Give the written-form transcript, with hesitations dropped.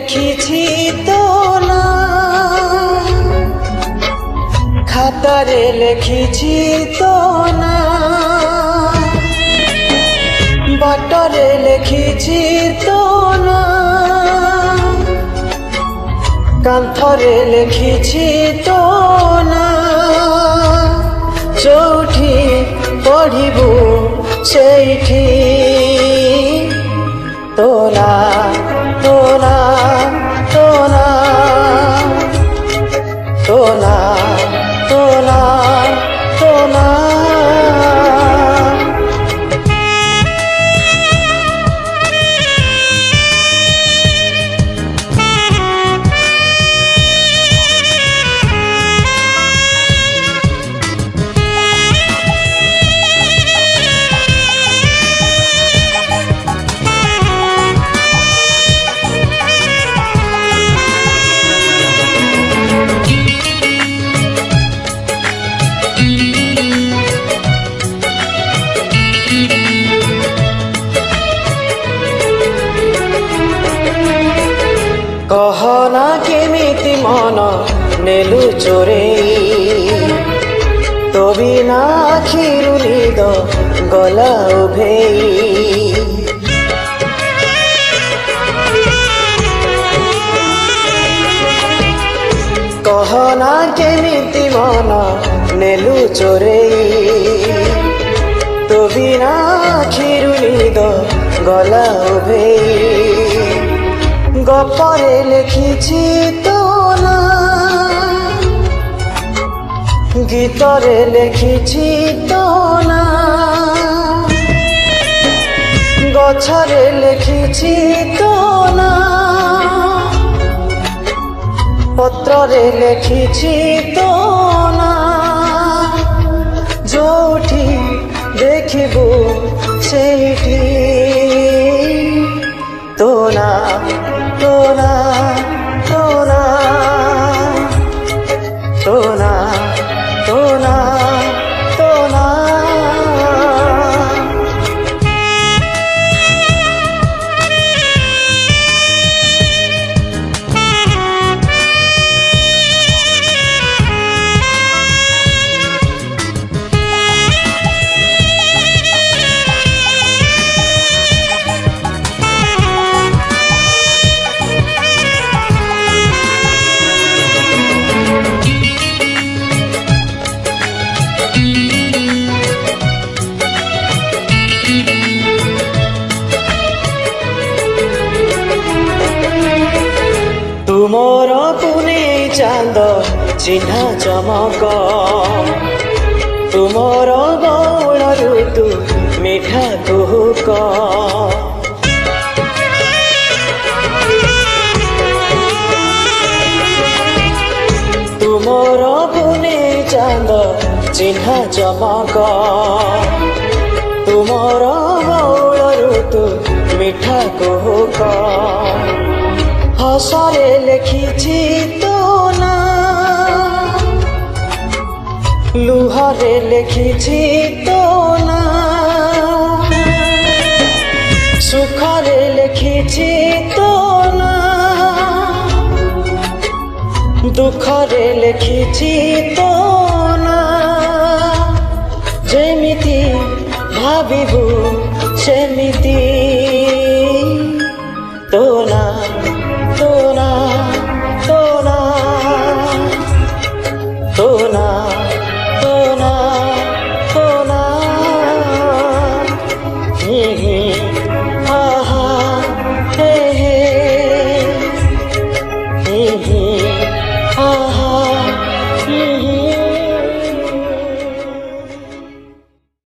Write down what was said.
লেখিছি তো না, খাতারে লেখিছি তো না, বাটরে লেখিছি তো না, কান্থরে লেখিছি তো না, ଯୋଉଠି ପଢ଼ିବୁ ସେଇଠି ତୋ ନାଁ ତୋ ନାଁ ତୋ ନାଁ ତୋ ନାଁ ତୋ ନାଁ ତୋ ନାଁ। कहना केमिति मन नेलु चोरेई, तो बिना आखिरु निद गला उभेई। कहना केमिति मन नेलु चोरेई, तो बिना आखिरु निद गला उभेई। गपरे लेखिछि तो ना, गीतरे लेखिछि तो ना, गछरे लेखिछि तो ना, पत्ररे लेखिछि तो ना, जोठी देखिबु सेठी तो ना तो ना तो ना तो ना तो ना तो ना। तुमर पुने चांद चिन्हा चमक, तुमर गौण ऋतु मिठा कुहुक। तुमर पुने चांद चिन्हा चमक, तुमर गौण ऋतु मिठा कुहुक। हसरे लेखिछि तो ना, लुहरे लेखिछि तो ना, सुखरे लेखिछि तो ना, दुखरे लेखिछि तो ना, जेमिति भाबिबु सेमिति तो ना।